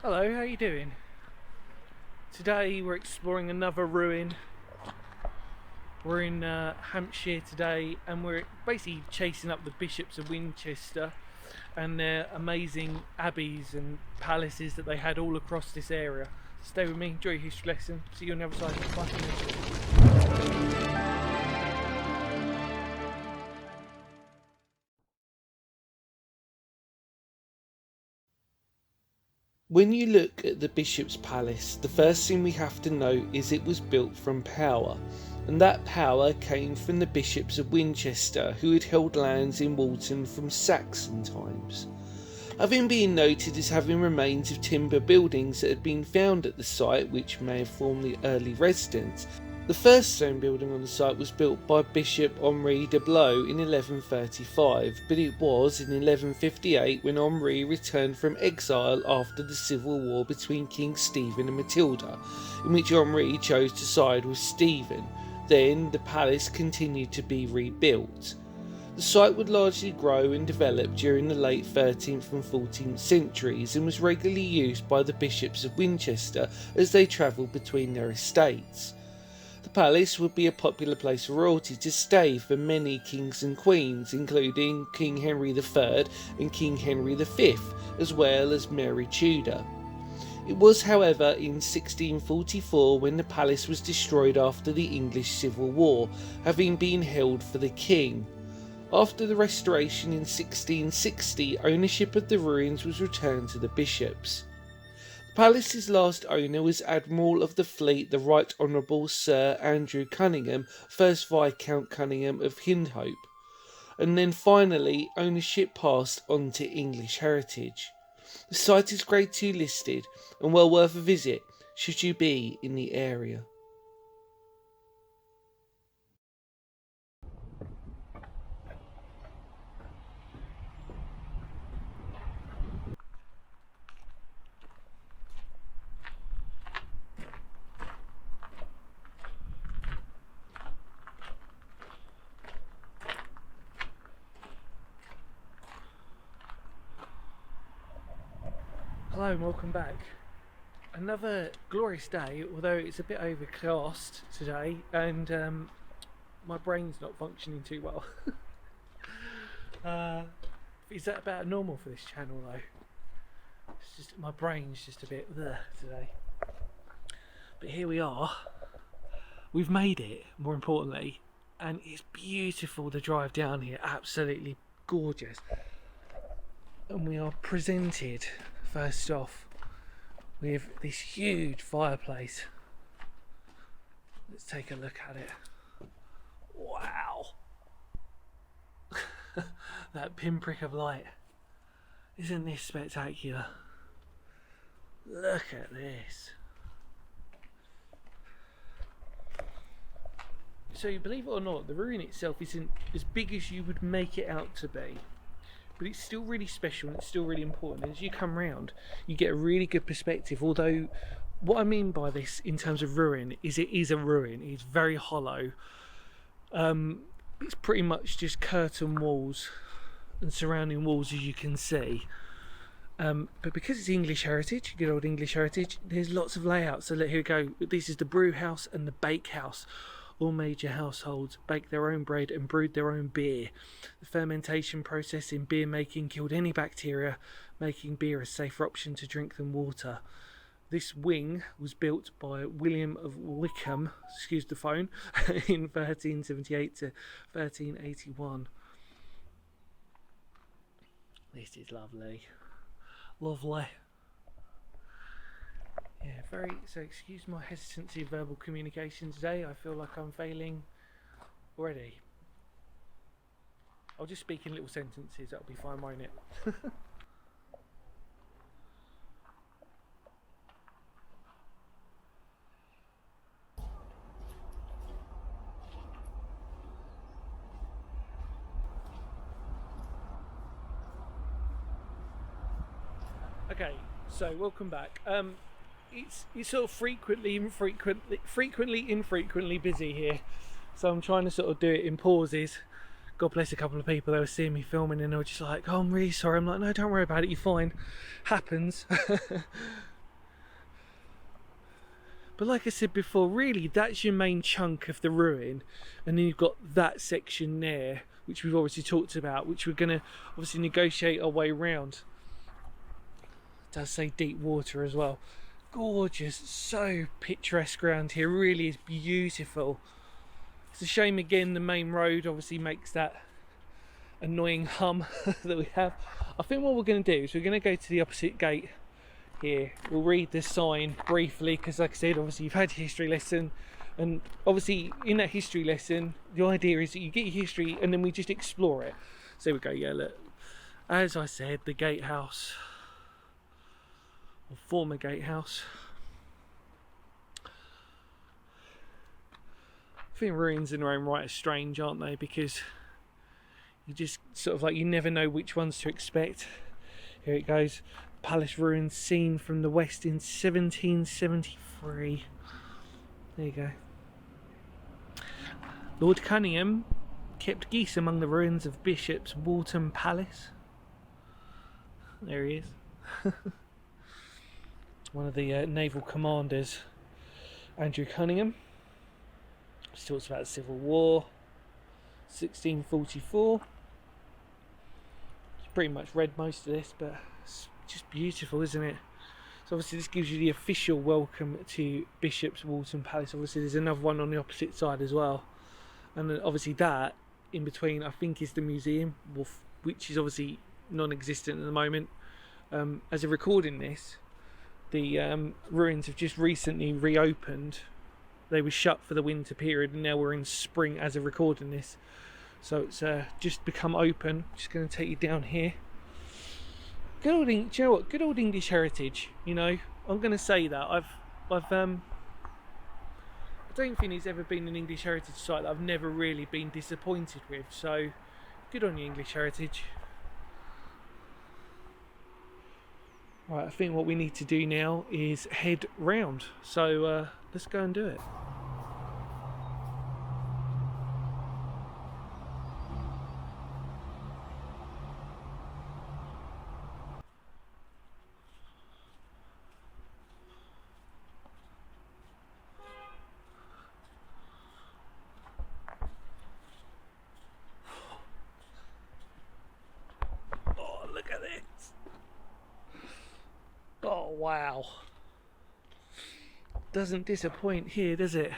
Hello, how you doing? Today we're exploring another ruin. We're in Hampshire today and we're basically chasing up the bishops of Winchester and their amazing abbeys and palaces that they had all across this area. Stay with me, enjoy your history lesson. See you on the other side. Bye. When you look at the Bishop's Palace, the first thing we have to note is it was built from power, and that power came from the Bishops of Winchester, who had held lands in Waltham from Saxon times. Having been noted as having remains of timber buildings that had been found at the site, which may have formed the early residence, the first stone building on the site was built by Bishop Henri de Blois in 1135, but it was in 1158 when Henri returned from exile after the civil war between King Stephen and Matilda, in which Henri chose to side with Stephen. Then the palace continued to be rebuilt. The site would largely grow and develop during the late 13th and 14th centuries and was regularly used by the bishops of Winchester as they travelled between their estates. The palace would be a popular place for royalty to stay for many kings and queens, including King Henry III and King Henry V, as well as Mary Tudor. It was, however, in 1644 when the palace was destroyed after the English Civil War, having been held for the king. After the restoration in 1660, ownership of the ruins was returned to the bishops. The palace's last owner was Admiral of the Fleet the Right Honourable Sir Andrew Cunningham, 1st Viscount Cunningham of Hindhope, and then finally ownership passed on to English Heritage. The site is Grade 2 listed and well worth a visit should you be in the area. Hello and welcome back. Another glorious day, although it's a bit overcast today and my brain's not functioning too well. Is that about normal for this channel though? It's just my brain's just a bit today. But here we are. We've made it, more importantly, and it's beautiful to drive down here, absolutely gorgeous. And we are presented first off with this huge fireplace. Let's take a look at it. Wow. That pinprick of light. Isn't this spectacular? Look at this. So believe it or not, the ruin itself isn't as big as you would make it out to be. But it's still really special and it's still really important. And as you come round, you get a really good perspective. Although, what I mean by this in terms of ruin is it is a ruin. It's very hollow. It's pretty much just curtain walls and surrounding walls, as you can see. But because it's English heritage, good old English heritage, there's lots of layouts. So here we go. This is the brew house and the bake house. All major households baked their own bread and brewed their own beer. The fermentation process in beer making killed any bacteria, making beer a safer option to drink than water. This wing was built by William of Wykeham, excuse the phone, in 1378 to 1381. This is lovely. Lovely. Yeah, so excuse my hesitancy of verbal communication today. I feel like I'm failing already. I'll just speak in little sentences, that'll be fine, won't it? Okay, so welcome back. It's sort of frequently infrequently busy here, so I'm trying to sort of do it in pauses. God bless a couple of people, they were seeing me filming and they were just like, oh, I'm really sorry. I'm like, no, don't worry about it, you're fine, happens. But like I said before, really that's your main chunk of the ruin, and then you've got that section there, which we've obviously talked about, which we're going to obviously negotiate our way around. It does say deep water as well. Gorgeous, so picturesque around here, really is beautiful. It's a shame again the main road obviously makes that annoying hum that we have. I think what we're going to do is we're going to go to the opposite gate here. We'll read the sign briefly because, like I said, obviously you've had your history lesson, and obviously in that history lesson the idea is that you get your history and then we just explore it. So we go, yeah, look, as I said, the gatehouse, or former gatehouse. I think ruins in their own right are strange, aren't they, because you just sort of like, you never know which ones to expect. Here it goes. Palace ruins seen from the west in 1773. There you go. Lord Cunningham kept geese among the ruins of Bishop's Waltham Palace. There he is. One of the naval commanders, Andrew Cunningham. He talks about the Civil War, 1644. It's pretty much read most of this, but it's just beautiful, isn't it? So obviously this gives you the official welcome to Bishop's Waltham Palace. Obviously there's another one on the opposite side as well, and then obviously that in between I think is the museum, which is obviously non-existent at the moment. As of recording this, the ruins have just recently reopened. They were shut for the winter period, and now we're in spring as of recording this, so it's just become open. Just going to take you down here. Good old, do you know what? Good old English heritage. You know, I'm going to say that I don't think there's ever been an English heritage site that I've never really been disappointed with. So, good on you, English heritage. Right, I think what we need to do now is head round. So let's go and do it. Oh, look at this. Oh, wow. Doesn't disappoint here, does it?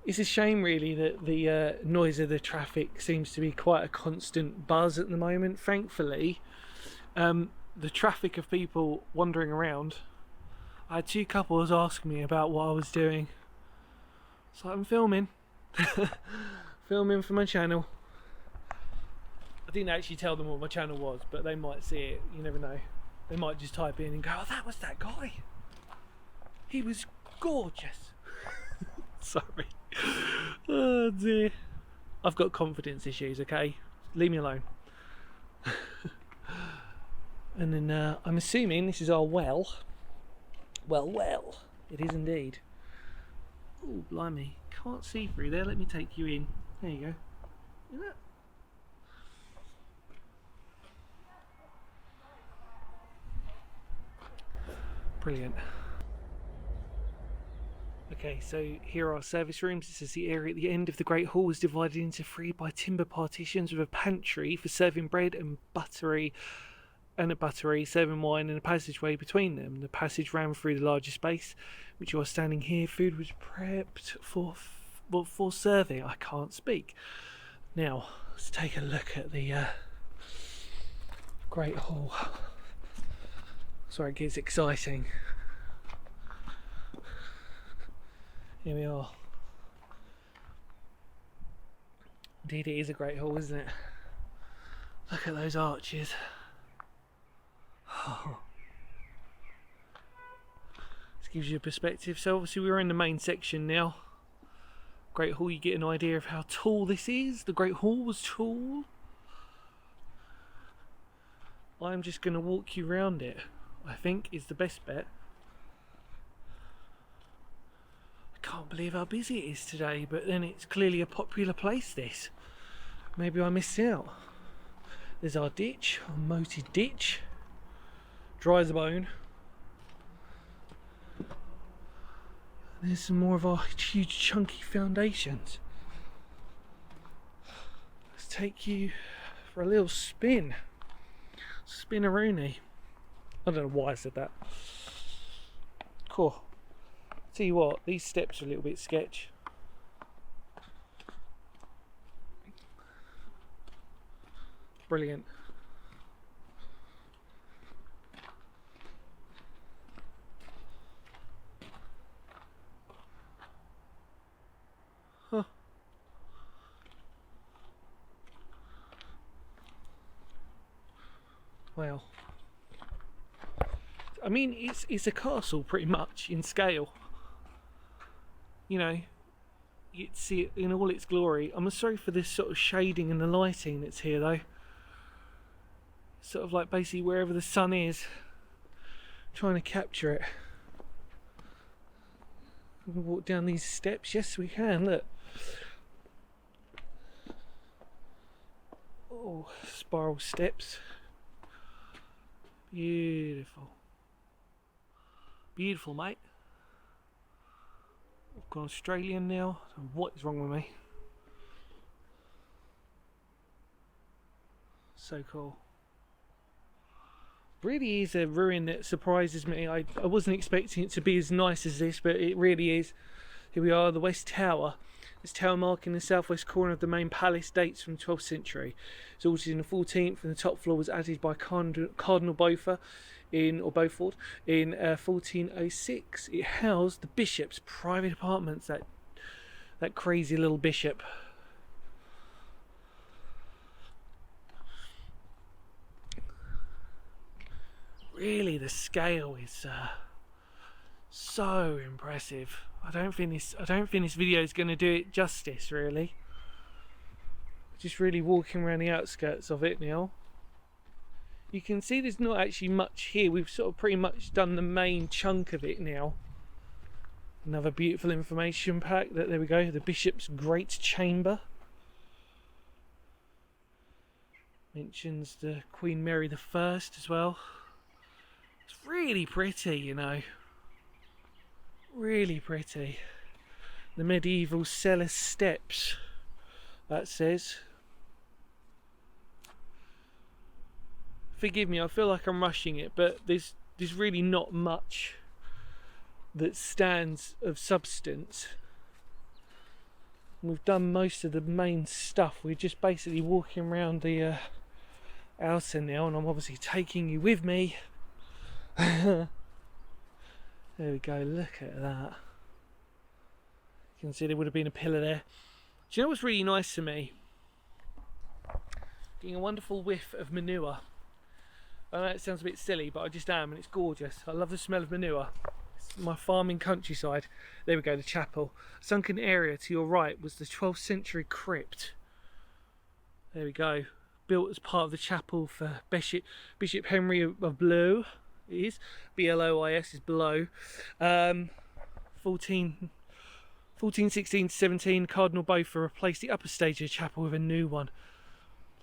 It's a shame really that the noise of the traffic seems to be quite a constant buzz at the moment. Thankfully, the traffic of people wandering around, I had two couples ask me about what I was doing. So I'm filming. Filming for my channel. I didn't actually tell them what my channel was, but they might see it, you never know. They might just type in and go, oh, that was that guy. He was gorgeous. Sorry. Oh dear. I've got confidence issues, okay? Leave me alone. And then I'm assuming this is our well. Well. It is indeed. Oh, blimey. Can't see through there. Let me take you in. There you go. Look at that. Brilliant. Okay, so here are our service rooms. This is the area at the end of the Great Hall, is divided into 3 by timber partitions with a pantry for serving bread and a buttery serving wine, and a passageway between them. The passage ran through the larger space, which you are standing here. Food was prepped for serving. I can't speak. Now, let's take a look at the Great Hall. Sorry, it gets exciting. Here we are. Indeed, it is a great hall, isn't it? Look at those arches. Oh. This gives you a perspective. So obviously we're in the main section now. Great Hall, you get an idea of how tall this is. The Great Hall was tall. I'm just going to walk you around it, I think is the best bet. I can't believe how busy it is today, but then it's clearly a popular place, this. Maybe I missed out. There's our ditch, our moated ditch. Dry as a bone. There's some more of our huge chunky foundations. Let's take you for a little spin. Spin-a-rooney. I don't know why I said that. Cool. Tell you what, these steps are a little bit sketch. Brilliant. Huh. Well, I mean, it's a castle pretty much in scale. You know, you'd see it in all its glory. I'm sorry for this sort of shading and the lighting that's here though. Sort of like basically wherever the sun is, trying to capture it. We can walk down these steps. Yes, we can. Look. Oh, spiral steps. Beautiful. Beautiful, mate. I've gone Australian now. What is wrong with me? So cool. Really is a ruin that surprises me. I wasn't expecting it to be as nice as this, but it really is. Here we are, the West Tower. This tower marking the southwest corner of the main palace dates from the 12th century. It's altered in the 14th, and the top floor was added by Cardinal Beaufort in 1406. It housed the bishop's private apartments. That crazy little bishop. Really, the scale is so impressive. I don't think this video is going to do it justice, really. Just really walking around the outskirts of it now. You can see there's not actually much here. We've sort of pretty much done the main chunk of it now. Another beautiful information pack. There we go. The Bishop's Great Chamber. Mentions the Queen Mary I as well. It's really pretty, you know. Really pretty. The medieval cellar steps, that says. Forgive me, I feel like I'm rushing it, but there's really not much that stands of substance. We've done most of the main stuff. We're just basically walking around the outer now, and I'm obviously taking you with me. There we go, look at that. You can see there would have been a pillar there. Do you know what's really nice to me? Getting a wonderful whiff of manure. I know it sounds a bit silly, but I just am, and it's gorgeous. I love the smell of manure. It's my farming countryside. There we go, the chapel. Sunken area to your right was the 12th century crypt. There we go. Built as part of the chapel for Bishop Henry of Blois. It is B-L-O-I-S is below. 1416 to 17, Cardinal Beaufort replaced the upper stage of the chapel with a new one.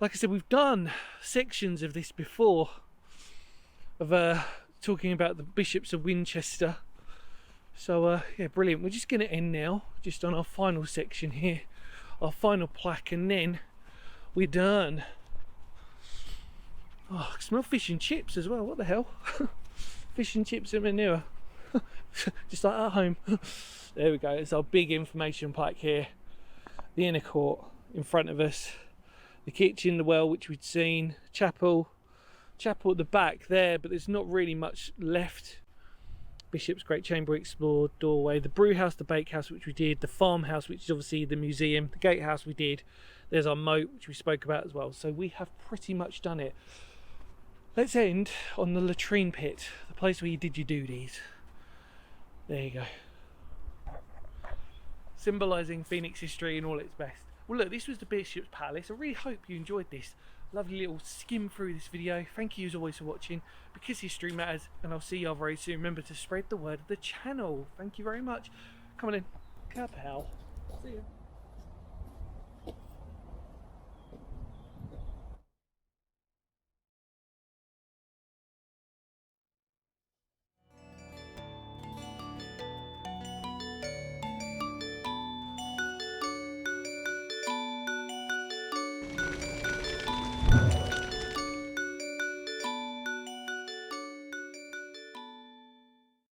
Like I said, we've done sections of this before, of talking about the bishops of Winchester. So yeah, brilliant. We're just going to end now, just on our final section here, our final plaque, and then we're done. Oh, I smell fish and chips as well. What the hell? Fish and chips and manure. Just like at home. There we go. It's our big information plaque here. The inner court in front of us. The kitchen, the well, which we'd seen. Chapel at the back there, but there's not really much left. Bishop's Great Chamber explored. Doorway. The brew house, the bakehouse, which we did. The farmhouse, which is obviously the museum. The gatehouse we did. There's our moat, which we spoke about as well. So we have pretty much done it. Let's end on the latrine pit, the place where you did your duties. There you go. Symbolising Phoenix history in all its best. Well look, this was the Bishop's Palace. I really hope you enjoyed this lovely little skim through this video. Thank you as always for watching, because history matters, and I'll see you all very soon. Remember to spread the word of the channel. Thank you very much. Come on in. Kapow. See ya.